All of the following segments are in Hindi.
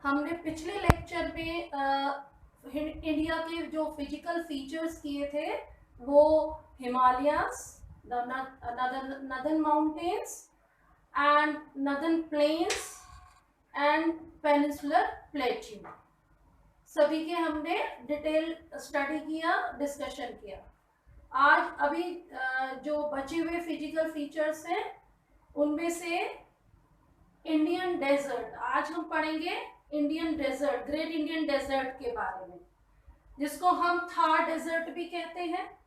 हमने पिछले लेक्चर में इंडिया के जो फिजिकल फीचर्स किए थे वो Himalayas, northern mountains and northern plains and peninsular plateau, सभी के हमने डिटेल स्टडी किया, डिस्कशन किया। आज अभी जो बचे हुए फिजिकल फीचर्स हैं उनमें से इंडियन डेजर्ट, आज हम पढ़ेंगे Indian desert, great Indian desert के बारे में, जिसको हम थार डेजर्ट भी कहते हैं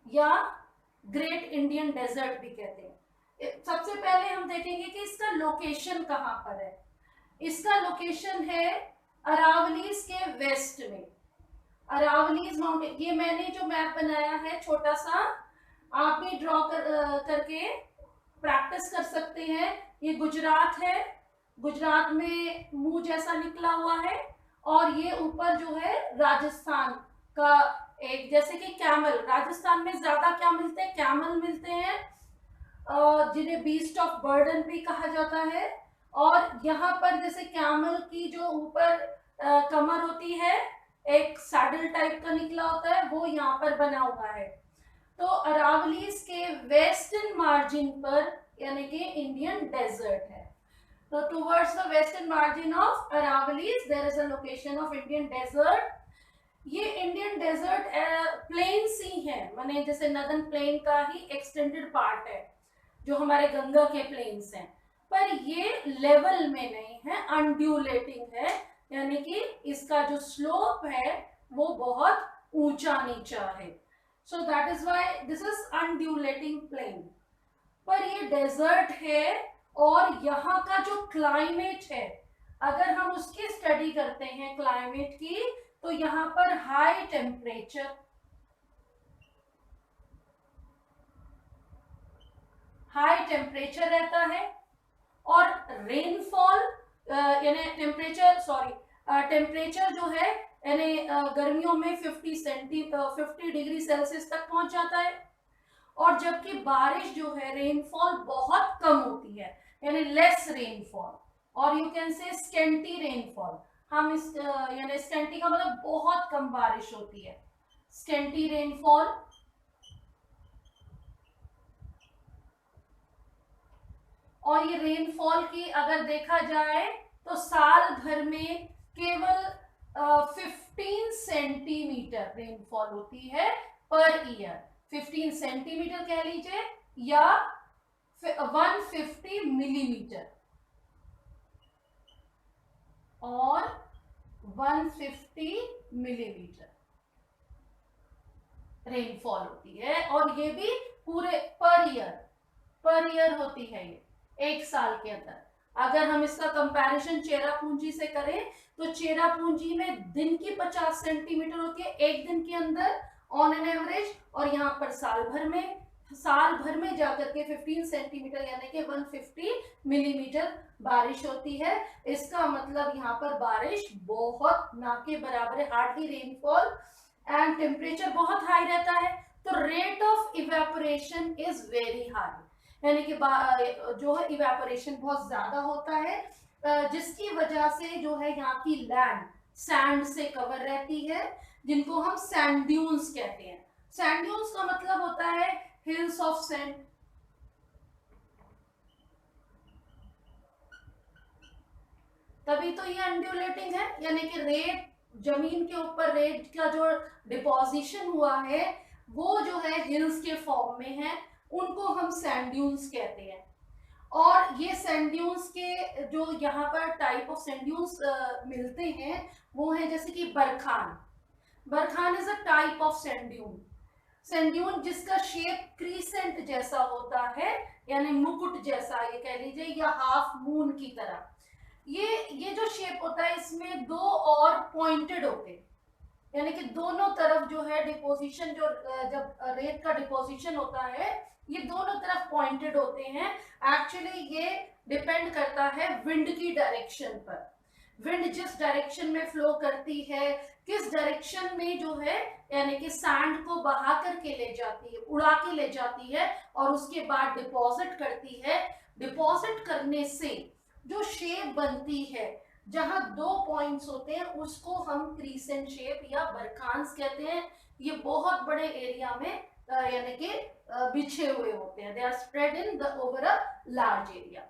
या ग्रेट इंडियन डेजर्ट भी कहते हैं। सबसे पहले हम देखेंगे कि इसका लोकेशन कहाँ पर है। इसका लोकेशन है अरावलीज के वेस्ट में, अरावलीज माउंटेन। ये मैंने जो मैप बनाया है छोटा सा, आप भी ड्रॉ करके प्रैक्टिस कर सकते हैं। ये गुजरात है, गुजरात में मुंह जैसा निकला हुआ है, और ये ऊपर जो है राजस्थान का एक, जैसे कि कैमल, राजस्थान में ज्यादा क्या मिलते हैं, कैमल मिलते हैं, जिन्हें बीस्ट ऑफ बर्डन भी कहा जाता है। और यहाँ पर जैसे कैमल की जो ऊपर कमर होती है, एक सैडल टाइप का निकला होता है, वो यहाँ पर बना हुआ है। तो अरावलीज के वेस्टर्न मार्जिन पर यानी कि इंडियन डेजर्ट है। तो towards the western margin of Aravallis there is a location of Indian desert. ये इंडियन डेजर्ट प्लेन सी है, माने जैसे नदर्न प्लेन का ही एक्सटेंडेड पार्ट है जो हमारे गंगा के प्लेन्स हैं, पर ये लेवल में नहीं है, अनड्यूलेटिंग है, यानी कि इसका जो स्लोप है वो बहुत ऊंचा नीचा है। So that is why this is undulating plain. पर ये डेजर्ट है, और यहाँ का जो क्लाइमेट है, अगर हम उसकी स्टडी करते हैं क्लाइमेट की, तो यहाँ पर हाई टेम्परेचर, रहता है, और रेनफॉल यानी टेम्परेचर जो है यानी गर्मियों में 50 डिग्री सेल्सियस तक पहुंच जाता है, और जबकि बारिश जो है, रेनफॉल बहुत कम होती है, यानी लेस रेनफॉल, और you can say scanty rainfall. हम इस यानी स्केंटी का मतलब बहुत कम बारिश होती है, स्केंटी रेनफॉल। और ये रेनफॉल की अगर देखा जाए तो साल भर में केवल 15 सेंटीमीटर रेनफॉल होती है पर ईयर। 15 सेंटीमीटर कह लीजिए या 150 मिलीमीटर और 150 मिलीमीटर रेनफॉल होती है, और ये भी पूरे पर ईयर होती है, ये एक साल के अंदर। अगर हम इसका कंपैरिजन चेरापूंजी से करें तो चेरापूंजी में दिन की 50 सेंटीमीटर होती है एक दिन के अंदर ऑन एन एवरेज, और यहाँ पर साल भर में जाकर के 15 सेंटीमीटर यानी कि 150 मिलीमीटर बारिश होती है। इसका मतलब यहाँ पर बारिश बहुत ना के बराबर है, हार्डली रेनफॉल, एंड टेम्परेचर बहुत हाई रहता है, तो rate of evaporation is very high, यानी कि जो है इवेपोरेशन बहुत ज्यादा होता है, जिसकी वजह से जो है यहाँ की लैंड सैंड से कवर रहती है, जिनको हम सैंड ड्यून्स कहते हैं। सैंड ड्यून्स का मतलब होता है हिल्स ऑफ सैंड। तभी तो ये अनड्यूलेटिंग है, यानी कि रेत, जमीन के ऊपर रेत का जो डिपोजिशन हुआ है वो जो है हिल्स के फॉर्म में है, उनको हम सैंड ड्यून्स कहते हैं। और ये सैंड ड्यून्स के जो यहाँ पर टाइप ऑफ सैंड ड्यून्स मिलते हैं वो है जैसे कि barchan is a type of sand dune जिसका शेप क्रीसेंट जैसा होता है, यानी मुकुट जैसा ये कह लीजिए, या हाफ मून की तरह। ये जो शेप होता है इसमें दो और पॉइंटेड होते हैं, यानी कि दोनों तरफ जो है डिपोजिशन, जो जब रेत का डिपोजिशन होता है ये दोनों तरफ पॉइंटेड होते हैं। एक्चुअली ये डिपेंड करता है विंड की डायरेक्शन पर, विंड जिस डायरेक्शन में फ्लो करती है, किस डायरेक्शन में जो है यानी कि सैंड को बहा करके ले जाती है, उड़ा के ले जाती है, और उसके बाद डिपॉजिट करती है। डिपॉजिट करने से जो शेप बनती है जहां दो पॉइंट्स होते हैं उसको हम क्रीसेंट शेप या बरखांस कहते हैं। ये बहुत बड़े एरिया में यानी कि बिछे हुए होते हैं, they are spread in the over a large area.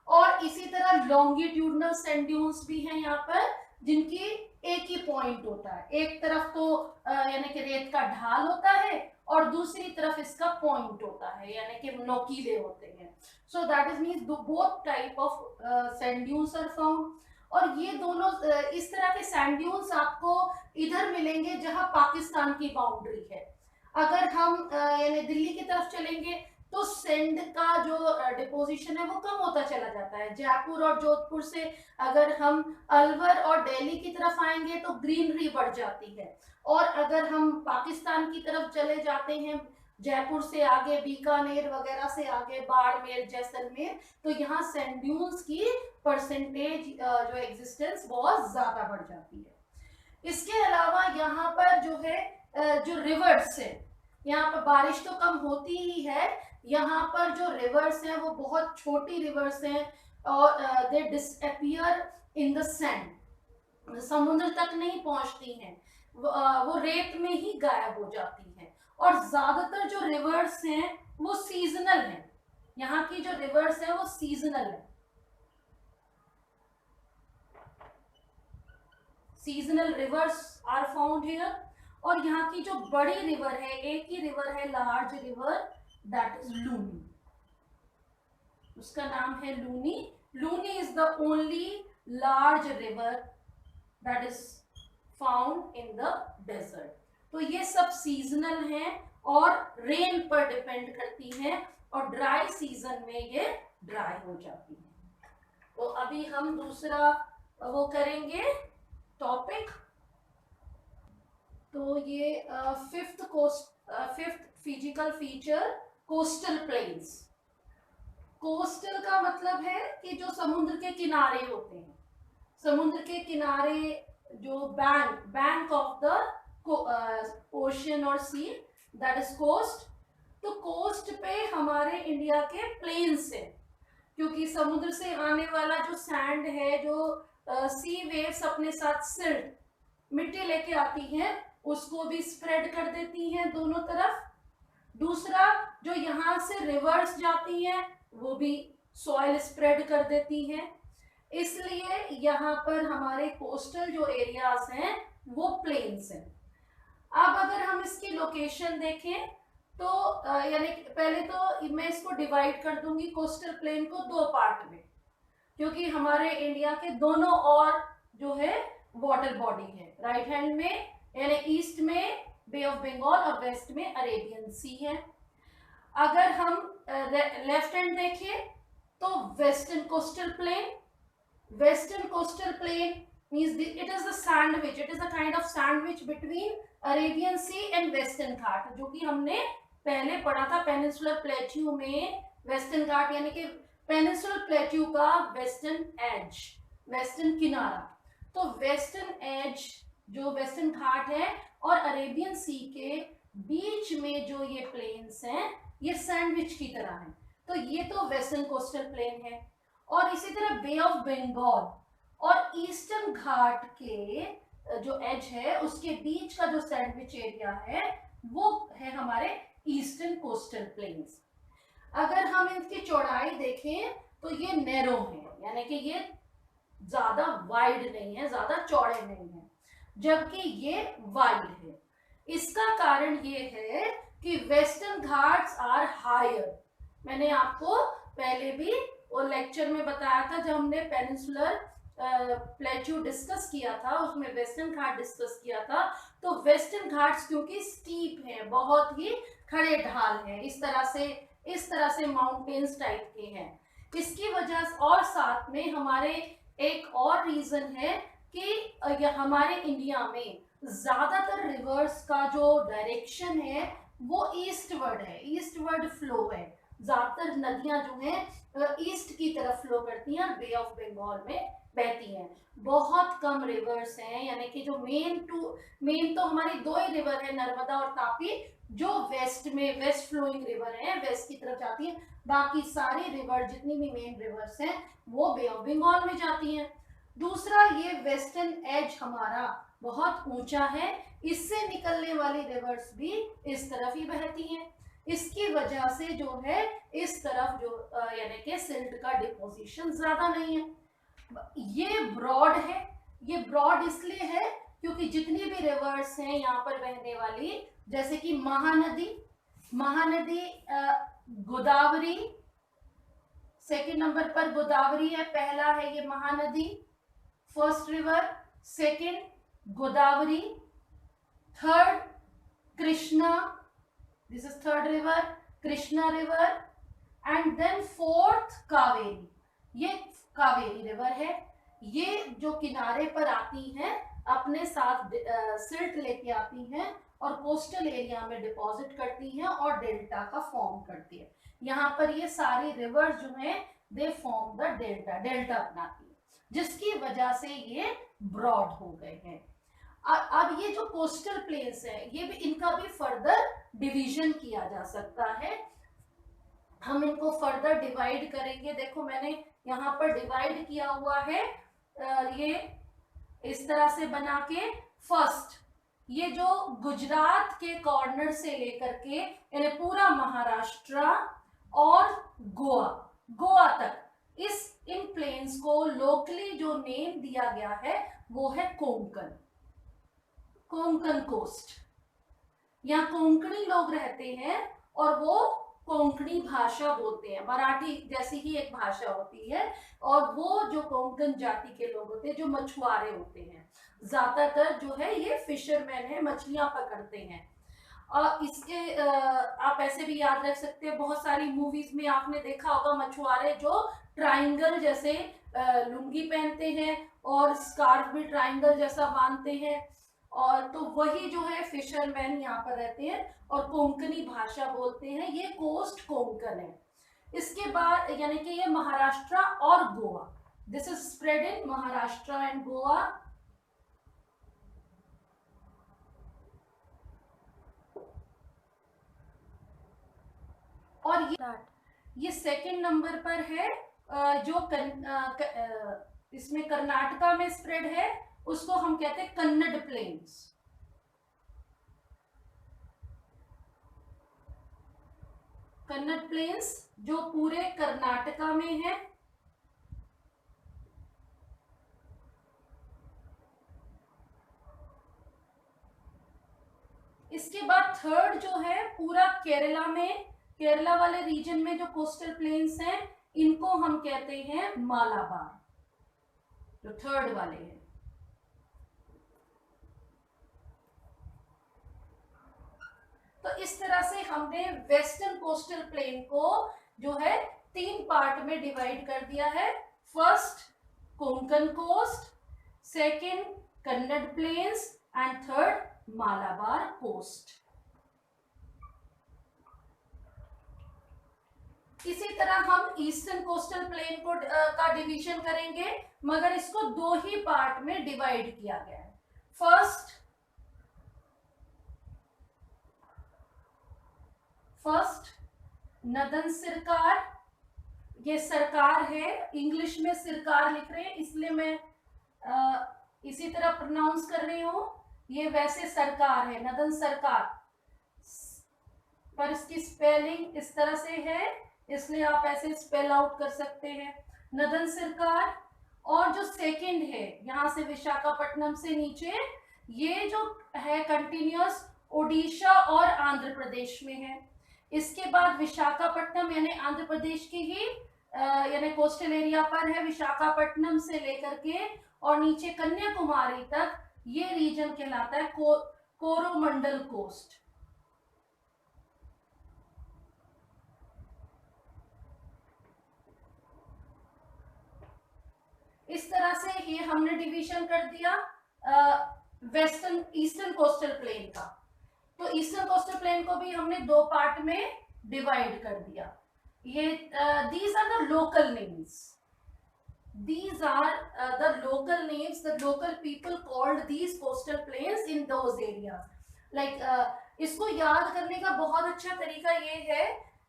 और इसी तरह लॉन्गिट्यूडनल सैंड ड्यून्स भी हैं यहाँ पर, जिनकी एक ही पॉइंट होता है, एक तरफ तो यानी कि रेत का ढाल होता है और दूसरी तरफ इसका पॉइंट होता है, यानी कि नोकीले होते हैं। So that is means both type of sand dunes are found. और ये दोनों इस तरह के सैंड ड्यून्स आपको इधर मिलेंगे जहां पाकिस्तान की बाउंड्री है। अगर हम यानी दिल्ली की तरफ चलेंगे तो सैंड का जो डिपोजिशन है वो कम होता चला जाता है। जयपुर और जोधपुर से अगर हम अलवर और दिल्ली की तरफ आएंगे तो ग्रीनरी बढ़ जाती है। और अगर हम पाकिस्तान की तरफ चले जाते हैं, जयपुर से आगे बीकानेर वगैरह से आगे बाड़मेर जैसलमेर, तो यहाँ सैंड ड्यून्स की परसेंटेज जो एग्जिस्टेंस बहुत ज्यादा बढ़ जाती है। इसके अलावा यहाँ पर जो है जो रिवर्स है, यहाँ पर बारिश तो कम होती ही है, यहाँ पर जो रिवर्स हैं वो बहुत छोटी रिवर्स हैं और दे डिसअपियर इन द सैंड, समुद्र तक नहीं पहुंचती हैं, वो रेत में ही गायब हो जाती हैं। और ज्यादातर जो रिवर्स हैं वो सीजनल हैं, यहाँ की जो रिवर्स है वो सीजनल है, seasonal rivers are found here. और यहाँ की जो बड़ी रिवर है, एक ही रिवर है, large river, that is Luni, उसका नाम है Luni. Luni is the only large river that is found in the desert. तो ये सब सीजनल हैं और रेन पर डिपेंड करती हैं, और ड्राई सीजन में ये ड्राई हो जाती है। तो अभी हम दूसरा वो करेंगे टॉपिक। तो ये fifth physical feature, coastal planes. Coastal का मतलब है कि जो समुद्र के किनारे होते हैं, समुद्र के किनारे जो बैंक ऑफ द ओशन और सी, दैट इज कोस्ट। तो कोस्ट पे हमारे इंडिया के प्लेन्स हैं, क्योंकि समुद्र से आने वाला जो सैंड है, जो सी वेव्स अपने साथ सिल्ट मिट्टी लेके आती हैं, उसको भी स्प्रेड कर देती हैं दोनों तरफ। दूसरा, जो यहाँ से रिवर्स जाती हैं वो भी सॉइल स्प्रेड कर देती हैं, इसलिए यहाँ पर हमारे कोस्टल जो एरियाज हैं वो प्लेन्स हैं। अब अगर हम इसकी लोकेशन देखें तो यानी पहले तो मैं इसको डिवाइड कर दूंगी कोस्टल प्लेन को दो पार्ट में, क्योंकि हमारे इंडिया के दोनों और जो है वाटर बॉडी है, राइट हैंड में यानी ईस्ट में बे ऑफ बंगाल और वेस्ट में अरेबियन सी है। अगर हम लेफ्ट हैंड देखें तो western coastal plain, western coastal plain means it is a sandwich, it is a kind of sandwich between Arabian Sea and Western Ghat, जो कि हमने पहले पढ़ा था पेनिनसुलर प्लेट्यू में। वेस्टर्न घाट यानी कि पेनिनसुलर प्लेट्यू का वेस्टर्न एज, वेस्टर्न किनारा। तो वेस्टर्न एज जो वेस्टर्न घाट है और अरेबियन सी के बीच में जो ये प्लेन्स हैं ये सैंडविच की तरह हैं, तो ये तो वेस्टर्न कोस्टल प्लेन है। और इसी तरह बे ऑफ बंगाल और ईस्टर्न घाट के जो एज है उसके बीच का जो सैंडविच एरिया है वो है हमारे ईस्टर्न कोस्टल प्लेन्स। अगर हम इनकी चौड़ाई देखें तो ये नैरो है, यानी कि ये ज्यादा वाइड नहीं है, ज्यादा चौड़े नहीं है, जबकि ये वाइड है। इसका कारण ये है कि वेस्टर्न घाट्स आर हायर। मैंने आपको पहले भी वो लेक्चर में बताया था जब हमने पेनिनसुलर प्लेट्यू डिस्कस किया था, उसमें वेस्टर्न घाट डिस्कस किया था। तो वेस्टर्न घाट्स क्योंकि स्टीप हैं, बहुत ही खड़े ढाल हैं, इस तरह से माउंटेन्स टाइप के हैं। इसकी वजह और साथ में हमारे एक और रीजन है कि हमारे इंडिया में ज्यादातर रिवर्स का जो डायरेक्शन है वो ईस्टवर्ड है, ईस्टवर्ड फ्लो है। ज्यादातर नदियां जो हैं ईस्ट की तरफ फ्लो करती हैं और बे ऑफ बंगाल में बहती हैं। बहुत कम रिवर्स हैं, यानी कि जो मेन तो हमारी दो ही रिवर है, नर्मदा और तापी, जो वेस्ट फ्लोइंग रिवर है, वेस्ट की तरफ जाती है, बाकी सारी रिवर जितनी भी मेन रिवर्स हैं वो बे ऑफ बंगाल में जाती हैं। दूसरा, ये वेस्टर्न एज हमारा बहुत ऊंचा है, इससे निकलने वाली रिवर्स भी इस तरफ ही बहती हैं। इसकी वजह से जो है इस तरफ जो यानी कि सिल्ट का डिपोजिशन ज्यादा नहीं है। ये ब्रॉड है, ये ब्रॉड इसलिए है क्योंकि जितनी भी रिवर्स हैं यहाँ पर बहने वाली, जैसे कि महानदी, महानदी गोदावरी सेकंड नंबर पर गोदावरी है, पहला है ये Mahanadi first river, second Godavari, third Krishna, this is third river Krishna river, and then fourth Kaveri, ये कावेरी रिवर है। ये जो किनारे पर आती हैं अपने साथ सिल्ट लेके आती हैं और कोस्टल एरिया में डिपॉजिट करती हैं और डेल्टा का फॉर्म करती है। यहाँ पर ये सारी रिवर जो हैं they form the delta, delta बनाती है, जिसकी वजह से ये ब्रॉड हो गए हैं। अब ये जो कोस्टल प्लेन्स है ये भी, इनका भी फर्दर डिवीजन किया जा सकता है। हम इनको फर्दर डिवाइड करेंगे। देखो मैंने यहाँ पर डिवाइड किया हुआ है, ये इस तरह से बना के। फर्स्ट, ये जो गुजरात के कॉर्नर से लेकर के यानी पूरा महाराष्ट्र और गोवा, गोवा तक, इन प्लेन्स को लोकली जो नेम दिया गया है वो है कोंकण, कोंकण कोस्ट। यहाँ कोंकणी लोग रहते हैं और वो कोंकणी भाषा बोलते हैं, मराठी जैसी ही एक भाषा होती है। और वो जो कोंकण जाति के लोग होते हैं, जो मछुआरे होते हैं, ज्यादातर जो है ये फिशरमैन है, मछलियां पकड़ते हैं। और इसके आप ऐसे भी याद रख सकते हैं, बहुत सारी मूवीज में आपने देखा होगा मछुआरे जो ट्राइंगल जैसे लुंगी पहनते हैं और स्कार्फ भी ट्राइंगल जैसा बांधते हैं, और तो वही जो है फिशरमैन यहाँ पर रहते हैं और कोंकणी भाषा बोलते हैं। ये कोस्ट कोंकण है। इसके बाद यानी कि ये महाराष्ट्र और Goa, this is spread in Maharashtra and Goa. और ये सेकंड नंबर पर है जो इसमें कर्नाटका में स्प्रेड है, उसको हम कहते हैं कन्नड़ प्लेन्स। कन्नड़ प्लेन्स जो पूरे कर्नाटका में है। इसके बाद थर्ड जो है पूरा केरला में, केरला वाले रीजन में जो कोस्टल प्लेन्स हैं इनको हम कहते हैं मालाबार, जो थर्ड वाले हैं। तो इस तरह से हमने वेस्टर्न कोस्टल प्लेन को जो है 3 पार्ट में डिवाइड कर दिया है। First Konkan coast, second Kannada plains and third Malabar coast. इसी तरह हम ईस्टर्न कोस्टल प्लेन को का डिवीजन करेंगे, मगर इसको 2 ही पार्ट में डिवाइड किया गया है। फर्स्ट नदन सरकार, ये सरकार है, इंग्लिश में सरकार लिख रहे हैं इसलिए मैं इसी तरह प्रोनाउंस कर रही हूं। ये वैसे सरकार है, नदन सरकार, पर इसकी स्पेलिंग इस तरह से है इसलिए आप ऐसे स्पेल आउट कर सकते हैं, नदन सरकार। और जो सेकंड है यहां से विशाखापट्टनम से नीचे, ये जो है कंटिन्यूअस ओडिशा और आंध्र प्रदेश में है। इसके बाद विशाखापट्टनम यानी आंध्र प्रदेश की ही यानी कोस्टल एरिया पर है, विशाखापट्टनम से लेकर के और नीचे कन्याकुमारी तक ये रीजन कहलाता है कोरोमंडल कोस्ट। इस तरह से ये हमने डिवीजन कर दिया वेस्टर्न ईस्टर्न कोस्टल प्लेन का। तो ईस्टर्न कोस्टल प्लेन को भी हमने 2 पार्ट में डिवाइड कर दिया। ये these are the local names, these are the local names, the local people called these coastal plains in those areas. Like इसको याद करने का बहुत अच्छा तरीका ये है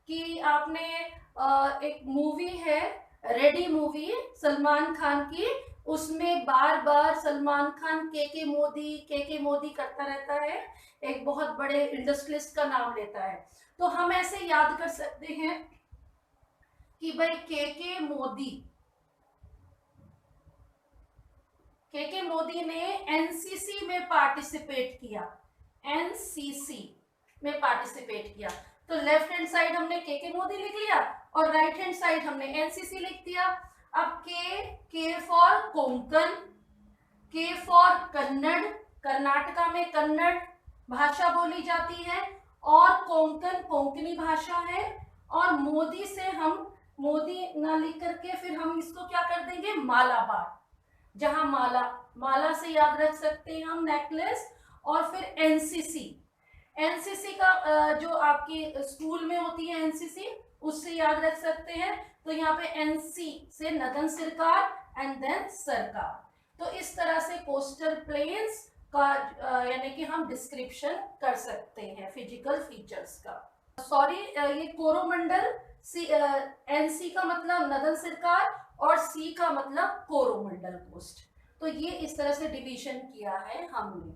कि आपने एक मूवी है रेडी मूवी सलमान खान की, उसमें बार बार सलमान खान के मोदी करता रहता है, एक बहुत बड़े इंडस्ट्रियलिस्ट का नाम लेता है। तो हम ऐसे याद कर सकते हैं कि भाई के मोदी ने एनसीसी में पार्टिसिपेट किया, एनसीसी में पार्टिसिपेट किया। तो लेफ्ट हैंड साइड हमने के मोदी लिख लिया और राइट हैंड साइड हमने एनसीसी लिख दिया। अब के फॉर कोंकण, के फॉर कन्नड़, कर्नाटका में कन्नड़ भाषा बोली जाती है, और कोंकण कोंकणी भाषा है। और मोदी से हम मोदी ना लिख करके फिर हम इसको क्या कर देंगे, मालाबार, जहां माला से याद रख सकते हैं हम नेकलेस। और फिर एनसीसी, एनसीसी का जो आपकी स्कूल में होती है एनसीसी, उससे याद रख सकते हैं। तो यहाँ पे एनसी से नगन सरकार एंड देन सरकार। तो इस तरह से कोस्टल प्लेन्स का यानी कि हम डिस्क्रिप्शन कर सकते हैं फिजिकल फीचर्स का। सॉरी, ये कोरोमंडल, एनसी का मतलब नगन सरकार और सी का मतलब कोरोमंडल कोस्ट। तो ये इस तरह से डिवीजन किया है हमने।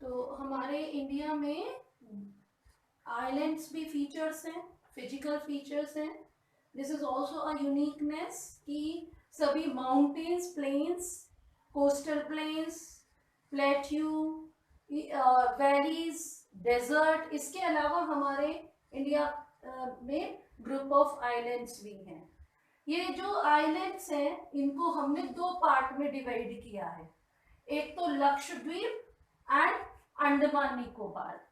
तो हमारे इंडिया में आइलैंड्स भी फीचर्स हैं, फिजिकल फीचर्स हैं। This is also a uniqueness कि सभी mountains, plains, coastal plains, plateau, valleys, desert, इसके अलावा हमारे इंडिया में ग्रुप ऑफ आइलैंड्स भी हैं। ये जो आइलैंड्स हैं इनको हमने दो पार्ट में डिवाइड किया है, एक तो लक्षद्वीप एंड अंडमान निकोबार।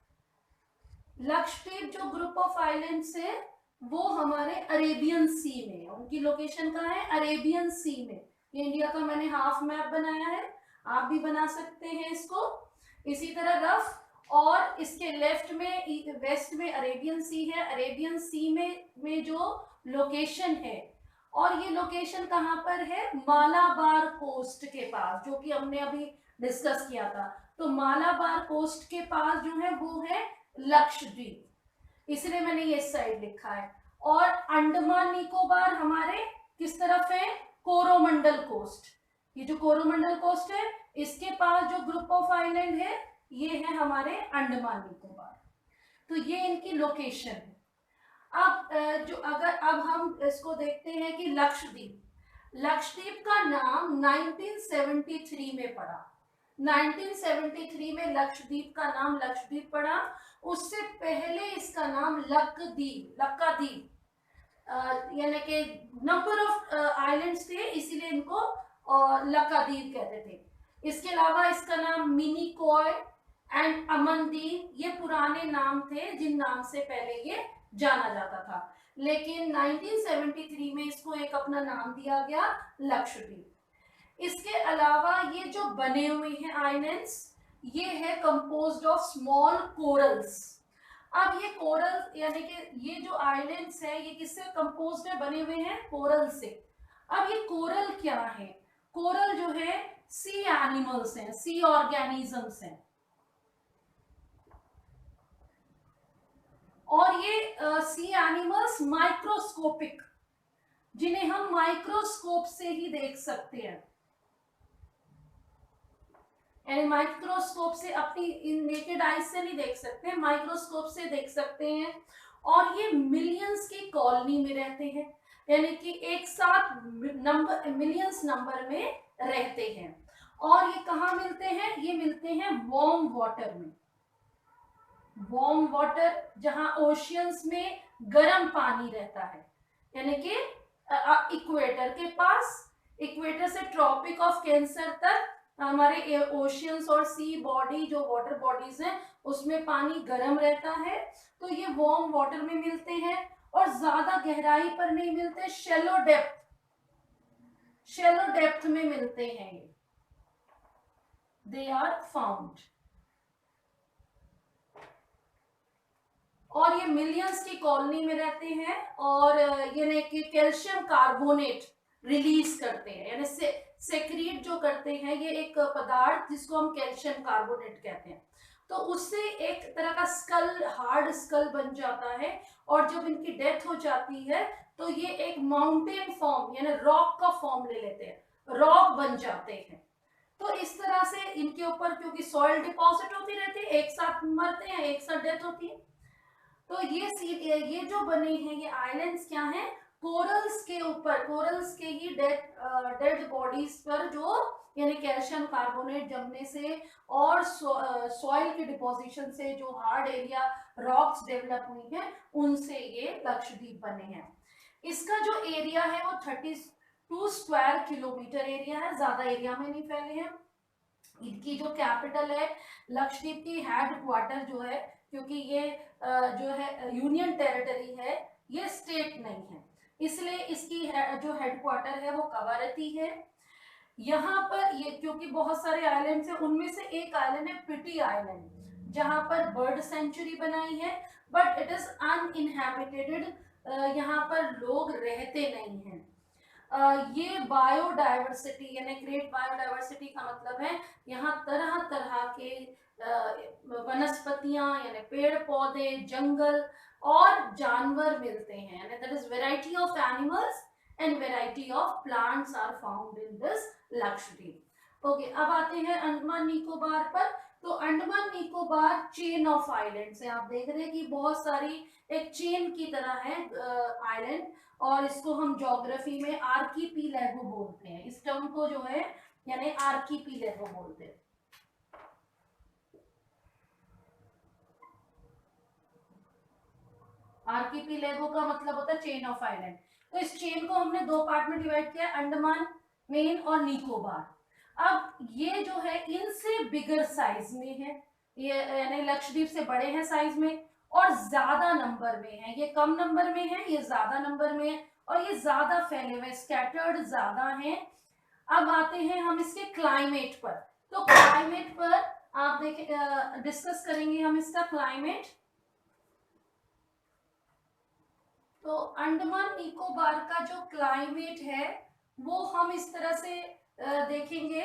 लक्षद्वीप जो ग्रुप ऑफ आइलैंड्स है वो हमारे अरेबियन सी में, उनकी लोकेशन कहाँ है, अरेबियन सी में। ये इंडिया का मैंने हाफ मैप बनाया है, आप भी बना सकते हैं इसको इसी तरह रफ। और इसके लेफ्ट में वेस्ट में अरेबियन सी है, अरेबियन सी में जो लोकेशन है, और ये लोकेशन कहाँ पर है, मालाबार कोस्ट के पास, जो कि हमने अभी डिस्कस किया था। तो मालाबार कोस्ट के पास जो है वो है लक्षद्वीप, इसलिए मैंने ये साइड लिखा है। और अंडमान निकोबार हमारे किस तरफ है, कोरोमंडल कोस्ट। ये जो कोरोमंडल कोस्ट है इसके पास जो ग्रुप ऑफ आइलैंड है ये है हमारे अंडमान निकोबार। तो ये इनकी लोकेशन है। अब अब हम इसको देखते हैं कि लक्षद्वीप का नाम 1973 में पड़ा। 1973 में लक्षद्वीप का नाम लक्षद्वीप पड़ा। उससे पहले इसका नाम लक्काद्वीप, यानी कि नंबर ऑफ आइलैंड्स थे इसीलिए इनको लक्काद्वीप कहते थे। इसके अलावा इसका नाम मिनिकॉय एंड अमनदीप, ये पुराने नाम थे जिन नाम से पहले ये जाना जाता था, लेकिन 1973 में इसको एक अपना नाम दिया गया लक्षद्वीप। इसके अलावा ये जो बने हुए हैं आइलैंड्स, ये है कंपोज्ड ऑफ स्मॉल कोरल्स। अब ये कोरल यानी कि ये जो आइलैंड्स है ये किससे कंपोज्ड है, बने हुए हैं कोरल से। अब ये कोरल क्या है, कोरल जो है सी एनिमल्स हैं, सी ऑर्गेनिजम्स हैं। और ये सी एनिमल्स माइक्रोस्कोपिक, जिन्हें हम माइक्रोस्कोप से ही देख सकते हैं, यानी माइक्रोस्कोप से अपनी नेकेड आईज से नहीं देख सकते, माइक्रोस्कोप से देख सकते हैं। और ये मिलियंस की कॉलोनी में रहते हैं, यानी कि एक साथ मिलियंस नंबर में रहते हैं। और ये कहाँ मिलते हैं, ये मिलते हैं वार्म वाटर में। वार्म वाटर जहां ओशियंस में गर्म पानी रहता है, यानी कि इक्वेटर के पास, इक्वेटर से ट्रॉपिक ऑफ कैंसर तक हमारे ओशियंस और सी बॉडी जो वाटर बॉडीज हैं उसमें पानी गर्म रहता है। तो ये वार्म वाटर में मिलते हैं और ज्यादा गहराई पर नहीं मिलते, शैलो डेप्थ में मिलते हैं ये, दे आर फाउंड। और ये मिलियंस की कॉलोनी में रहते हैं और यानी कि कैल्शियम कार्बोनेट रिलीज करते हैं, यानी सेक्रीट जो करते हैं ये एक पदार्थ जिसको हम कैल्शियम कार्बोनेट कहते हैं। तो उससे एक तरह का स्कल, हार्ड स्कल बन जाता है, और जब इनकी डेथ हो जाती है तो ये एक माउंटेन फॉर्म यानी रॉक का फॉर्म ले लेते हैं, रॉक बन जाते हैं। तो इस तरह से इनके ऊपर क्योंकि सॉइल डिपॉजिट होती रहती है, एक साथ मरते हैं, एक साथ डेथ होती है। तो ये जो बने हैं ये आइलैंड्स क्या हैं, कोरल्स के ऊपर, कोरल्स के ही डेड बॉडीज पर जो यानी कैल्शियम कार्बोनेट जमने से और सॉइल के डिपोजिशन से जो हार्ड एरिया रॉक्स डेवलप हुई हैं उनसे ये लक्षद्वीप बने हैं। इसका जो एरिया है वो 32 स्क्वायर किलोमीटर एरिया है, ज्यादा एरिया में नहीं फैले हैं। इनकी जो कैपिटल है लक्षद्वीप की हेड क्वार्टर जो है, क्योंकि ये जो है यूनियन टेरिटरी है, ये स्टेट नहीं है, इसलिए इसकी जो हेडक्वार्टर है वो कवारती है। यहाँ पर ये क्योंकि बहुत सारे आइलैंड्स हैं, उनमें से एक आइलैंड है पिटी आइलैंड, जहाँ पर बर्ड सेंचुरी बनाई है, बट इट इज अनइनहैबिटेड, यहाँ पर लोग रहते नहीं हैं। ये बायोडाइवर्सिटी यानी ग्रेट बायोडाइवर्सिटी का मतलब है यहाँ तरह तरह के वनस्पतियां यानी पेड़ पौधे, जंगल और जानवर मिलते हैं, यानी that is variety of animals and variety of plants are found in this Lakshadweep. Okay, अब आते हैं अंडमान निकोबार पर। तो Andaman Nicobar chain of islands है, आप देख रहे हैं कि बहुत सारी एक चेन की तरह है आइलैंड, और इसको हम ज्योग्राफी में आर्कीपीलैगो बोलते हैं, इस टर्म को जो है यानी आर्कीपीलैगो बोलते हैं। आर्कीपीलैगो का मतलब होता है चेन ऑफ आइलैंड। तो इस चेन को हमने दो पार्ट में डिवाइड किया, अंडमान मेन और निकोबार। अब ये जो है इनसे बिगर साइज में है, ये यानी लक्षद्वीप से बड़े हैं साइज में और ज्यादा नंबर में है, ये कम नंबर में है, ये ज्यादा नंबर में है, और ये ज्यादा फैले हुए, स्कैटर्ड ज्यादा हैं। अब आते हैं हम इसके क्लाइमेट पर। तो क्लाइमेट पर आप देखें, डिस्कस करेंगे हम इसका क्लाइमेट। तो अंडमान निकोबार का जो क्लाइमेट है वो हम इस तरह से देखेंगे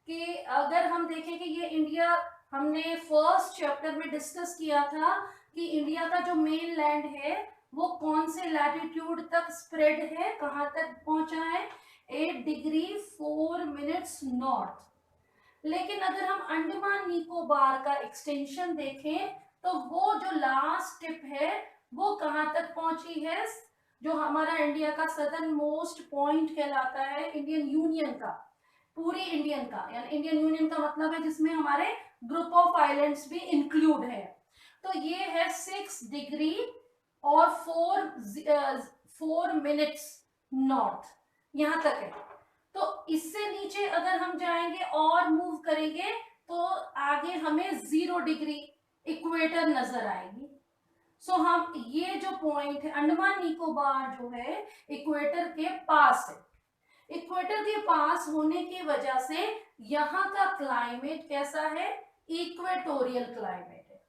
कि अगर हम देखें कि ये इंडिया, हमने फर्स्ट चैप्टर में डिस्कस किया था कि इंडिया का जो मेन लैंड है वो कौन से लैटिट्यूड तक स्प्रेड है, कहाँ तक पहुंचा है, 8 डिग्री 4 मिनट्स नॉर्थ। लेकिन अगर हम अंडमान निकोबार का एक्सटेंशन देखें तो वो जो लास्ट टिप है वो कहाँ तक पहुंची है, जो हमारा इंडिया का सदर्न मोस्ट पॉइंट कहलाता है इंडियन यूनियन का, पूरी इंडियन का, यानी इंडियन यूनियन का मतलब है जिसमें हमारे ग्रुप ऑफ आइलैंड्स भी इंक्लूड है। तो ये है 6 डिग्री और 4 मिनट्स नॉर्थ, यहां तक है। तो इससे नीचे अगर हम जाएंगे और मूव करेंगे तो आगे हमें 0 डिग्री इक्वेटर नजर आएगी। सो हम ये जो पॉइंट है अंडमान निकोबार जो है इक्वेटर के पास है, इक्वेटर के पास होने की वजह से यहाँ का क्लाइमेट कैसा है, इक्वेटोरियल क्लाइमेट है।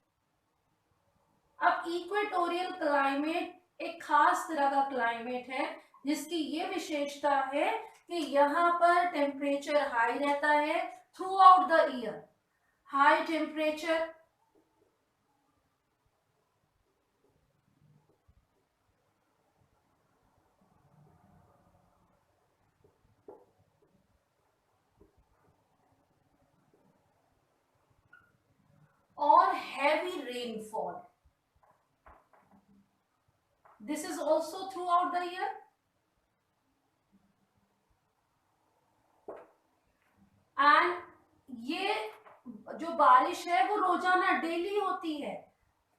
अब इक्वेटोरियल क्लाइमेट एक खास तरह का क्लाइमेट है जिसकी ये विशेषता है कि यहाँ पर टेम्परेचर हाई रहता है through out the year, high temperature, और heavy rainfall. This is also throughout the year. And ये जो बारिश है वो रोजाना डेली होती है,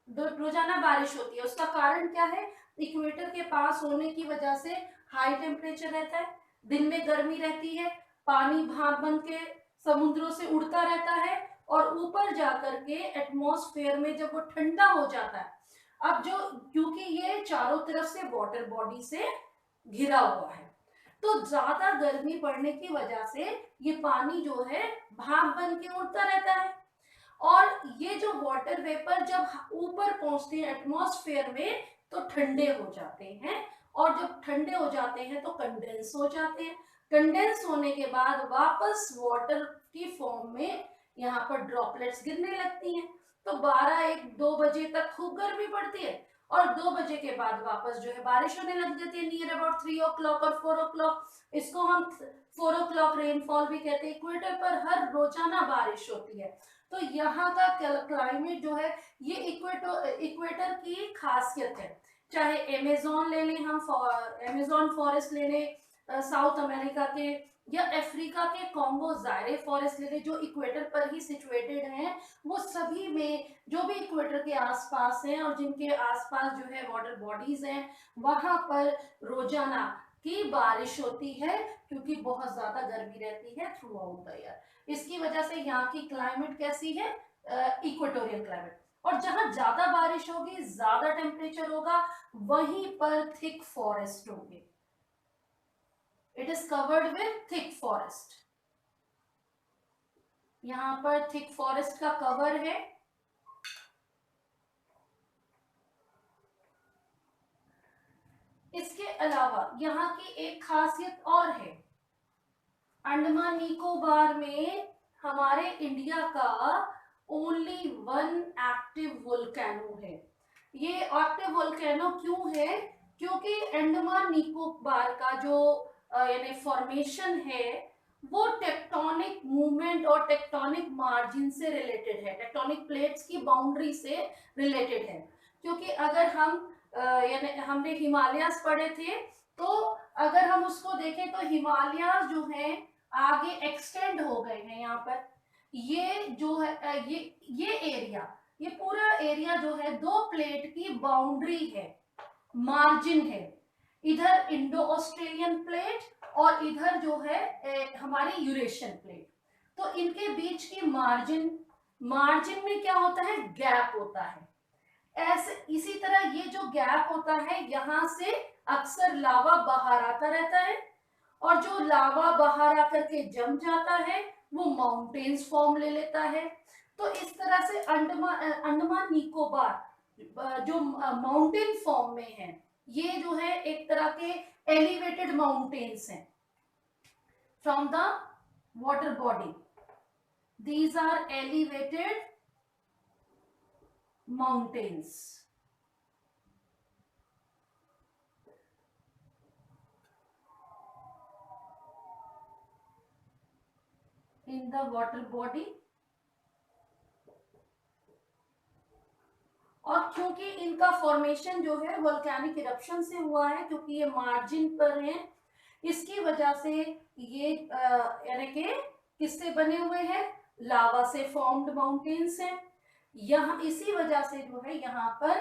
रोजाना बारिश होती है। उसका कारण क्या है, इक्वेटर के पास होने की वजह से हाई टेम्परेचर रहता है, दिन में गर्मी रहती है, पानी भाप बन के समुद्रों से उड़ता रहता है और ऊपर जाकर के एटमॉस्फेयर में जब वो ठंडा हो जाता है, अब जो क्योंकि ये चारों तरफ से वाटर बॉडी से घिरा हुआ है तो ज्यादा गर्मी पड़ने की वजह से ये पानी जो है भाप बन के उड़ता रहता है, और ये जो वाटर वेपर जब ऊपर पहुंचते हैं एटमॉस्फेयर में तो ठंडे हो जाते हैं, और जब ठंडे हो जाते हैं तो कंडेंस हो जाते हैं, कंडेंस होने के बाद वापस वाटर की फॉर्म में यहाँ पर ड्रॉपलेट्स गिरने लगती हैं। तो 12-1-2 बजे तक खूब गर्मी पड़ती है और 2 बजे के बाद वापस जो है बारिश होने लग जाती है नियर अबाउट 3 o'clock और 4 o'clock। इसको हम 4 o'clock रेनफॉल भी कहते हैं। इक्वेटर पर हर रोजाना बारिश होती है। तो यहाँ का क्लाइमेट जो है ये इक्वेटर की खासियत है। चाहे अमेजोन ले लें हम, अमेजोन फॉरेस्ट ले लें साउथ अमेरिका के, या अफ्रीका के कॉन्गो जायरे फॉरेस्ट ले लें जो इक्वेटर पर ही सिचुएटेड हैं, वो सभी में जो भी इक्वेटर के आसपास हैं और जिनके आसपास जो है वाटर बॉडीज हैं, वहां पर रोजाना की बारिश होती है क्योंकि बहुत ज्यादा गर्मी रहती है थ्रू आउट द ईयर। इसकी वजह से यहाँ की क्लाइमेट कैसी है, इक्वेटोरियल क्लाइमेट। और जहां ज्यादा बारिश होगी, ज्यादा टेम्परेचर होगा, वहीं पर थिक फॉरेस्ट होंगे। It is covered with thick forest. यहां पर थिक फॉरेस्ट का कवर है। इसके अलावा यहाँ की एक खासियत और है, अंडमान निकोबार में हमारे इंडिया का ओनली 1 एक्टिव वोल्केनो है। ये एक्टिव वोल्केनो क्यों है? क्योंकि अंडमान निकोबार का जो यानी फॉर्मेशन है वो टेक्टोनिक मूवमेंट और टेक्टोनिक मार्जिन से रिलेटेड है, टेक्टोनिक प्लेट्स की बाउंड्री से रिलेटेड है। क्योंकि अगर हम यानी हमने हिमालयास पढ़े थे, तो अगर हम उसको देखें तो हिमालयास जो है आगे एक्सटेंड हो गए हैं। यहाँ पर ये जो है ये एरिया, ये पूरा एरिया जो है दो प्लेट की बाउंड्री है, मार्जिन है। इधर इंडो ऑस्ट्रेलियन प्लेट और इधर जो है हमारी यूरेशियन प्लेट। तो इनके बीच की मार्जिन में क्या होता है, गैप होता है। ऐसे इसी तरह ये जो गैप होता है, यहाँ से अक्सर लावा बाहर आता रहता है और जो लावा बाहर आकर के जम जाता है वो माउंटेन्स फॉर्म ले लेता है। तो इस तरह से अंडमान निकोबार जो माउंटेन फॉर्म में है, ये जो है एक तरह के एलिवेटेड माउंटेन्स हैं from the water body. These are elevated mountains। in the water body। और क्योंकि इनका फॉर्मेशन जो है वोल्केनिक इरप्शन से हुआ है, क्योंकि ये मार्जिन पर है, इसकी वजह से ये यानी कि किससे बने हुए हैं, लावा से फॉर्म्ड माउंटेन्स हैं। यहाँ इसी वजह से जो है यहाँ पर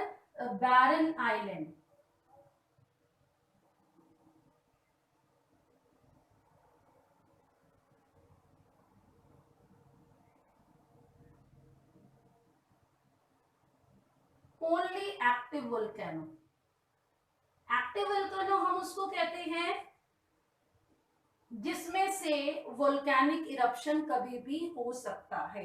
Barren Island, only active volcano. Active volcano हम उसको कहते हैं जिसमें से वोल्केनिक इरप्शन कभी भी हो सकता है।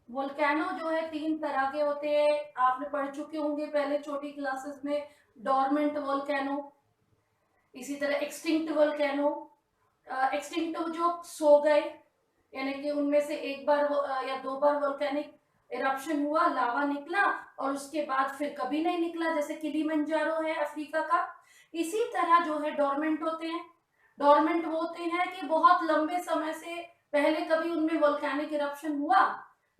वोल्केनो जो है 3 तरह के होते हैं, आपने पढ़ चुके होंगे पहले छोटी क्लासेस में। डोरमेंट वोल्केनो, इसी तरह एक्सटिंक्ट वोल्केनो। एक्सटिंक्ट जो सो गए, यानी कि उनमें से एक बार या 2 बार वोल्केनिक इरप्शन हुआ, लावा निकला और उसके बाद फिर कभी नहीं निकला, जैसे किलिमंजारो है अफ्रीका का। इसी तरह जो है डोरमेंट होते हैं। डोरमेंट वो होते हैं कि बहुत लंबे समय से पहले कभी उनमें वोल्केनिक इरप्शन हुआ,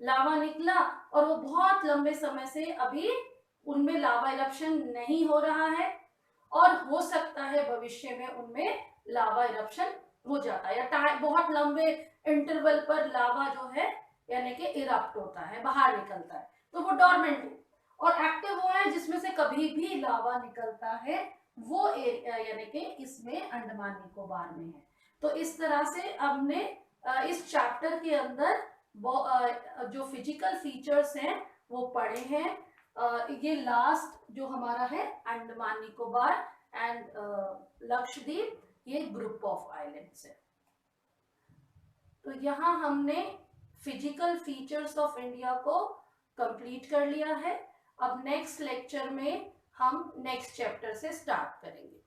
लावा निकला और वो बहुत लंबे समय से अभी उनमें लावा इरप्शन नहीं हो रहा है, और हो सकता है भविष्य में उनमें लावा इरप्शन हो जाता है, या बहुत लंबे इंटरवल पर लावा जो है यानी कि इरप्ट होता है, बाहर निकलता है, तो वो डोरमेंट है। और एक्टिव वो है जिसमें से कभी भी लावा निकलता है, वो एरिया यानी कि इसमें अंडमान निकोबार में है। तो इस तरह से हमने इस चैप्टर के अंदर जो फिजिकल फीचर्स हैं वो पढ़े हैं। ये लास्ट जो हमारा है अंडमान निकोबार एंड लक्षद्वीप, ये ग्रुप ऑफ आइलैंड्स है। तो यहाँ हमने फिजिकल फीचर्स ऑफ इंडिया को कंप्लीट कर लिया है। अब नेक्स्ट लेक्चर में हम नेक्स्ट चैप्टर से स्टार्ट करेंगे।